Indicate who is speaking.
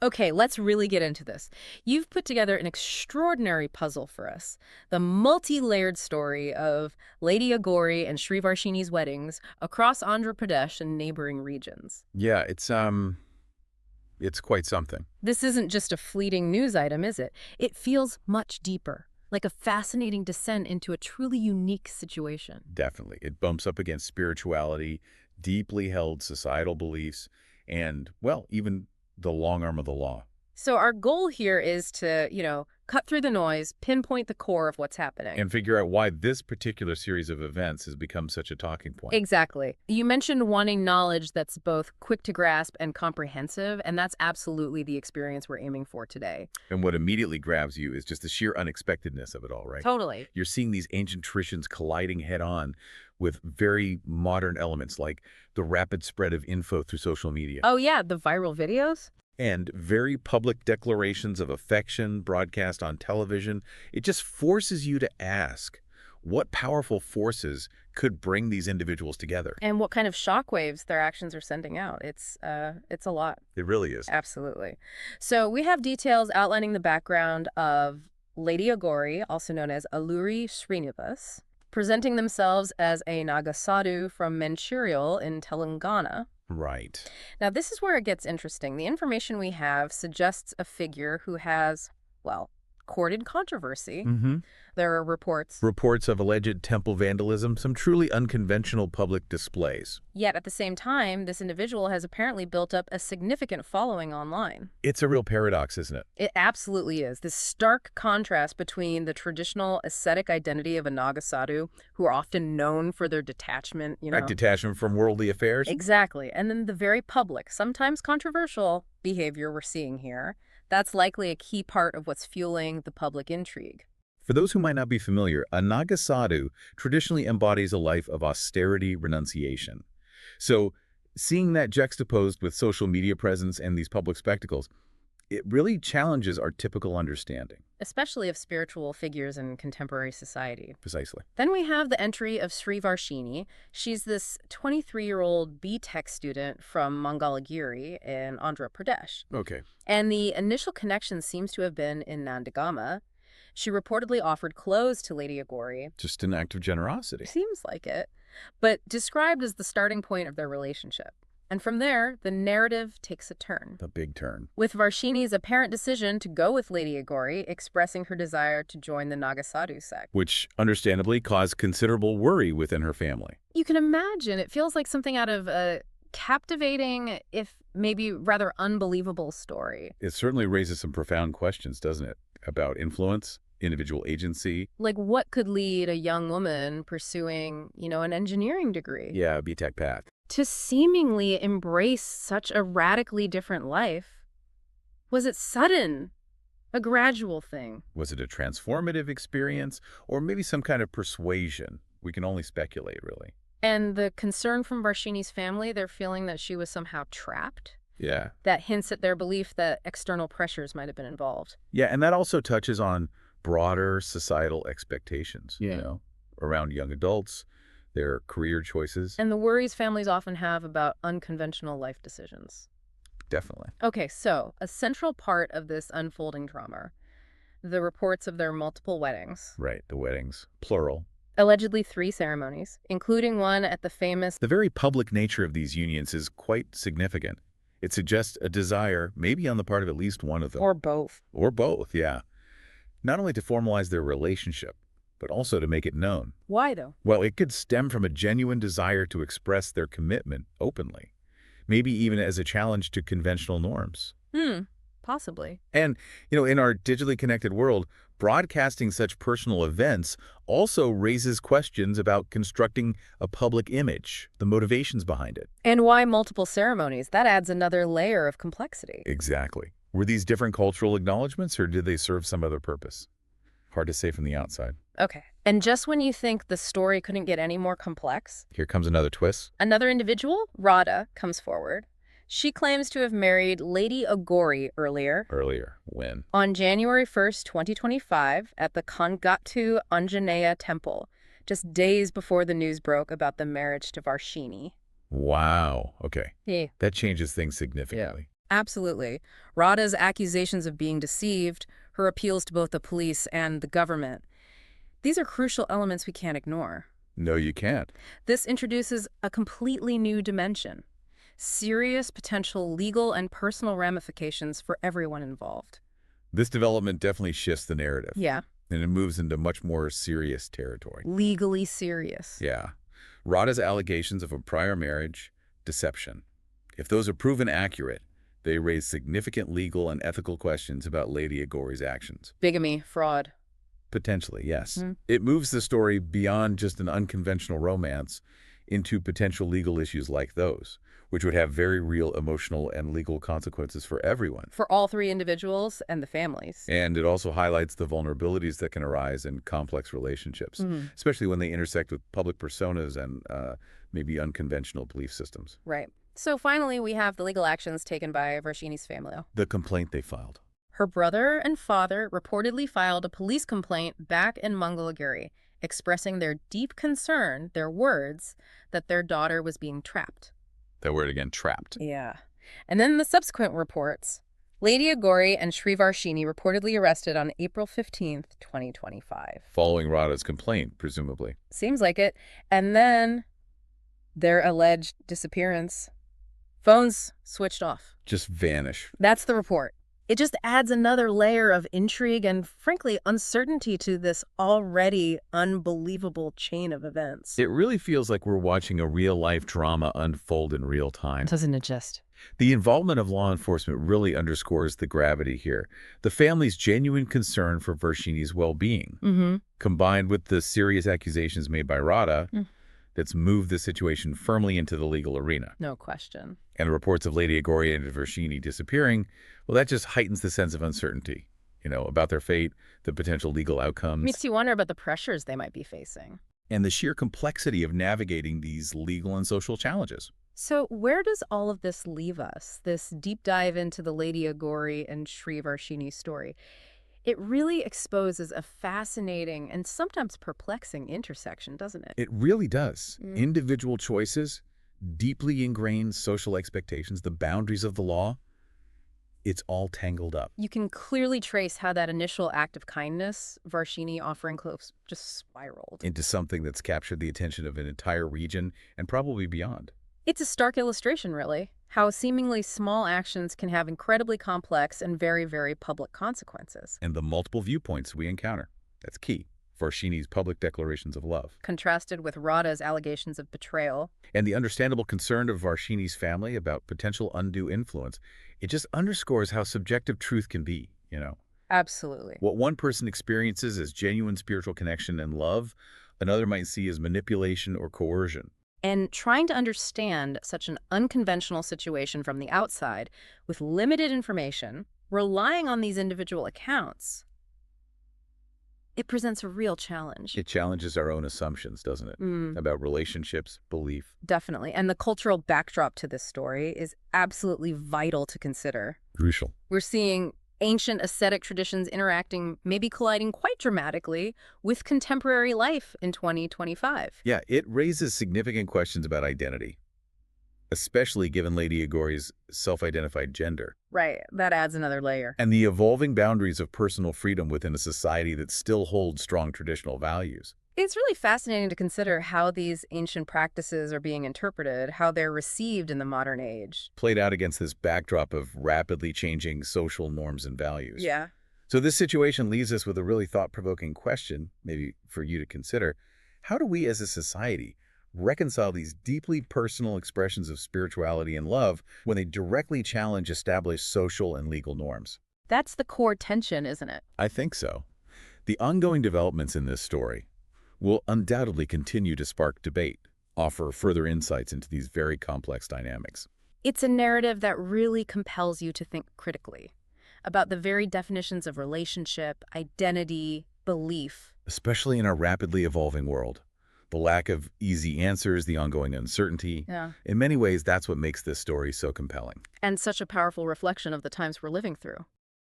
Speaker 1: Okay, let's really get into this. You've put together an extraordinary puzzle for us. The multi-layered story of Lady Aghori and Sri Varshini's weddings across Andhra Pradesh and neighboring regions.
Speaker 2: Yeah, it's quite something.
Speaker 1: This isn't just a fleeting news item, is it? It feels much deeper, like a fascinating descent into a truly unique situation.
Speaker 2: Definitely. It bumps up against spirituality, deeply held societal beliefs, and, well, even the long arm of the law.
Speaker 1: So our goal here is to, cut through the noise, pinpoint the core of what's happening.
Speaker 2: And figure out why this particular series of events has become such a talking point.
Speaker 1: Exactly. You mentioned wanting knowledge that's both quick to grasp and comprehensive, and that's absolutely the experience we're aiming for today.
Speaker 2: And what immediately grabs you is just the sheer unexpectedness of it all, right?
Speaker 1: Totally.
Speaker 2: You're seeing these ancient traditions colliding head-on with very modern elements like the rapid spread of info through social media.
Speaker 1: Oh, yeah, the viral videos?
Speaker 2: And very public declarations of affection broadcast on television. It just forces you to ask, what powerful forces could bring these individuals together?
Speaker 1: And what kind of shockwaves their actions are sending out. It's a lot.
Speaker 2: It really is.
Speaker 1: Absolutely. So we have details outlining the background of Lady Aghori, also known as Alluri Srinivas, presenting themselves as a Naga Sadhu from Mancherial in Telangana.
Speaker 2: Right.
Speaker 1: Now, this is where it gets interesting. The information we have suggests a figure who has, well, courted controversy. There are reports.
Speaker 2: Reports of alleged temple vandalism, some truly unconventional public displays.
Speaker 1: Yet at the same time, this individual has apparently built up a significant following online.
Speaker 2: It's a real paradox, isn't it?
Speaker 1: It absolutely is. This stark contrast between the traditional ascetic identity of a Naga Sadhu, who are often known for their detachment,
Speaker 2: Right, detachment from worldly affairs.
Speaker 1: Exactly. And then the very public, sometimes controversial behavior we're seeing here. That's likely a key part of what's fueling the public intrigue.
Speaker 2: For those who might not be familiar, a Naga Sadhu traditionally embodies a life of austerity renunciation. So seeing that juxtaposed with social media presence and these public spectacles, it really challenges our typical understanding.
Speaker 1: Especially of spiritual figures in contemporary society.
Speaker 2: Precisely.
Speaker 1: Then we have the entry of Sri Varshini. She's this 23-year-old B.Tech student from Mangalagiri in Andhra Pradesh.
Speaker 2: Okay.
Speaker 1: And the initial connection seems to have been in Nandigama. She reportedly offered clothes to Lady Aghori.
Speaker 2: Just an act of generosity.
Speaker 1: Seems like it. But described as the starting point of their relationship. And from there, the narrative takes a turn.
Speaker 2: A big turn.
Speaker 1: With Varshini's apparent decision to go with Lady Aghori, expressing her desire to join the Naga Sadhu sect.
Speaker 2: Which, understandably, caused considerable worry within her family.
Speaker 1: You can imagine, it feels like something out of a captivating, if maybe rather unbelievable story.
Speaker 2: It certainly raises some profound questions, doesn't it? About influence, individual agency.
Speaker 1: Like, what could lead a young woman pursuing, an engineering degree?
Speaker 2: Yeah, B.Tech path.
Speaker 1: To seemingly embrace such a radically different life? Was it sudden? A gradual thing?
Speaker 2: Was it a transformative experience? Or maybe some kind of persuasion? We can only speculate, really.
Speaker 1: And the concern from Varshini's family, they're feeling that she was somehow trapped?
Speaker 2: Yeah.
Speaker 1: That hints at their belief that external pressures might have been involved.
Speaker 2: Yeah, and that also touches on broader societal expectations, around young adults, their career choices.
Speaker 1: And the worries families often have about unconventional life decisions.
Speaker 2: Definitely.
Speaker 1: Okay, so a central part of this unfolding drama, the reports of their multiple weddings.
Speaker 2: Right, the weddings, plural.
Speaker 1: Allegedly 3 ceremonies, including one at the famous...
Speaker 2: The very public nature of these unions is quite significant. It suggests a desire, maybe on the part of at least one of them.
Speaker 1: Or both.
Speaker 2: Or both, yeah. Not only to formalize their relationship, but also to make it known.
Speaker 1: Why, though?
Speaker 2: Well, it could stem from a genuine desire to express their commitment openly, maybe even as a challenge to conventional norms.
Speaker 1: Possibly.
Speaker 2: And, in our digitally connected world, broadcasting such personal events also raises questions about constructing a public image, the motivations behind it.
Speaker 1: And why multiple ceremonies? That adds another layer of complexity.
Speaker 2: Exactly. Were these different cultural acknowledgments, or did they serve some other purpose? Hard to say from the outside.
Speaker 1: Okay. And just when you think the story couldn't get any more complex,
Speaker 2: here comes another twist.
Speaker 1: Another individual, Radha, comes forward. She claims to have married Lady Aghori earlier.
Speaker 2: When?
Speaker 1: On January 1st, 2025, at the Kanaka Durga temple, just days before the news broke about the marriage to Varshini.
Speaker 2: Wow. Okay.
Speaker 1: Yeah.
Speaker 2: That changes things significantly.
Speaker 1: Absolutely. Radha's accusations of being deceived, her appeals to both the police and the government, these are crucial elements we can't ignore.
Speaker 2: No, you can't.
Speaker 1: This introduces a completely new dimension, serious potential legal and personal ramifications for everyone involved.
Speaker 2: This development definitely shifts the narrative,
Speaker 1: Yeah,
Speaker 2: and it moves into much more serious territory.
Speaker 1: legally serious.
Speaker 2: Yeah. Radha's allegations of a prior marriage, deception. If those are proven accurate, they raise significant legal and ethical questions about Lady Aghori's actions.
Speaker 1: Bigamy, fraud.
Speaker 2: Potentially, yes.
Speaker 1: Hmm.
Speaker 2: It moves the story beyond just an unconventional romance into potential legal issues like those, which would have very real emotional and legal consequences for everyone.
Speaker 1: For all three individuals and the families.
Speaker 2: And it also highlights the vulnerabilities that can arise in complex relationships,
Speaker 1: Mhm.
Speaker 2: especially when they intersect with public personas and maybe unconventional belief systems.
Speaker 1: Right. So finally, we have the legal actions taken by Varshini's family.
Speaker 2: The complaint they filed.
Speaker 1: Her brother and father reportedly filed a police complaint back in Mangalagiri, expressing their deep concern, their words, that their daughter was being trapped.
Speaker 2: That word again, trapped.
Speaker 1: Yeah. And then the subsequent reports. Lady Aghori and Sri Varshini reportedly arrested on April 15th, 2025.
Speaker 2: Following Radha's complaint, presumably.
Speaker 1: Seems like it. And then their alleged disappearance. Phones switched off.
Speaker 2: Just vanish.
Speaker 1: That's the report. It just adds another layer of intrigue and, frankly, uncertainty to this already unbelievable chain of events.
Speaker 2: It really feels like we're watching a real-life drama unfold in real time.
Speaker 1: Doesn't it just?
Speaker 2: The involvement of law enforcement really underscores the gravity here. The family's genuine concern for Varshini's well-being, combined with the serious accusations made by Radha, that's moved the situation firmly into the legal arena.
Speaker 1: No question.
Speaker 2: And the reports of Lady Aghori and Varshini disappearing, well, that just heightens the sense of uncertainty, about their fate, the potential legal outcomes.
Speaker 1: Makes you wonder about the pressures they might be facing.
Speaker 2: And the sheer complexity of navigating these legal and social challenges.
Speaker 1: So where does all of this leave us, this deep dive into the Lady Aghori and Sri Varshini story? It really exposes a fascinating and sometimes perplexing intersection, doesn't it?
Speaker 2: It really does. Individual choices, deeply ingrained social expectations, the boundaries of the law, it's all tangled up.
Speaker 1: You can clearly trace how that initial act of kindness, Varshini offering clothes, just spiraled
Speaker 2: Into something that's captured the attention of an entire region and probably beyond.
Speaker 1: It's a stark illustration, really, how seemingly small actions can have incredibly complex and very, very public consequences.
Speaker 2: And the multiple viewpoints we encounter. That's key. Varshini's public declarations of love.
Speaker 1: Contrasted with Radha's allegations of betrayal.
Speaker 2: And the understandable concern of Varshini's family about potential undue influence. It just underscores how subjective truth can be,
Speaker 1: Absolutely.
Speaker 2: What one person experiences as genuine spiritual connection and love, another might see as manipulation or coercion.
Speaker 1: And trying to understand such an unconventional situation from the outside with limited information, relying on these individual accounts, it presents a real challenge.
Speaker 2: It challenges our own assumptions, doesn't it? About relationships, belief.
Speaker 1: Definitely. And the cultural backdrop to this story is absolutely vital to consider.
Speaker 2: Crucial.
Speaker 1: We're seeing ancient ascetic traditions interacting, maybe colliding quite dramatically with contemporary life in 2025.
Speaker 2: Yeah, it raises significant questions about identity, especially given Lady Aghori's self-identified gender.
Speaker 1: Right, that adds another layer.
Speaker 2: And the evolving boundaries of personal freedom within a society that still holds strong traditional values.
Speaker 1: It's really fascinating to consider how these ancient practices are being interpreted, how they're received in the modern age.
Speaker 2: Played out against this backdrop of rapidly changing social norms and values.
Speaker 1: Yeah.
Speaker 2: So this situation leaves us with a really thought-provoking question, maybe for you to consider. How do we as a society reconcile these deeply personal expressions of spirituality and love when they directly challenge established social and legal norms?
Speaker 1: That's the core tension, isn't it?
Speaker 2: I think so. The ongoing developments in this story will undoubtedly continue to spark debate, offer further insights into these very complex dynamics.
Speaker 1: It's a narrative that really compels you to think critically about the very definitions of relationship, identity, belief.
Speaker 2: Especially in our rapidly evolving world. The lack of easy answers, the ongoing uncertainty.
Speaker 1: Yeah.
Speaker 2: In many ways, that's what makes this story so compelling.
Speaker 1: And such a powerful reflection of the times we're living through.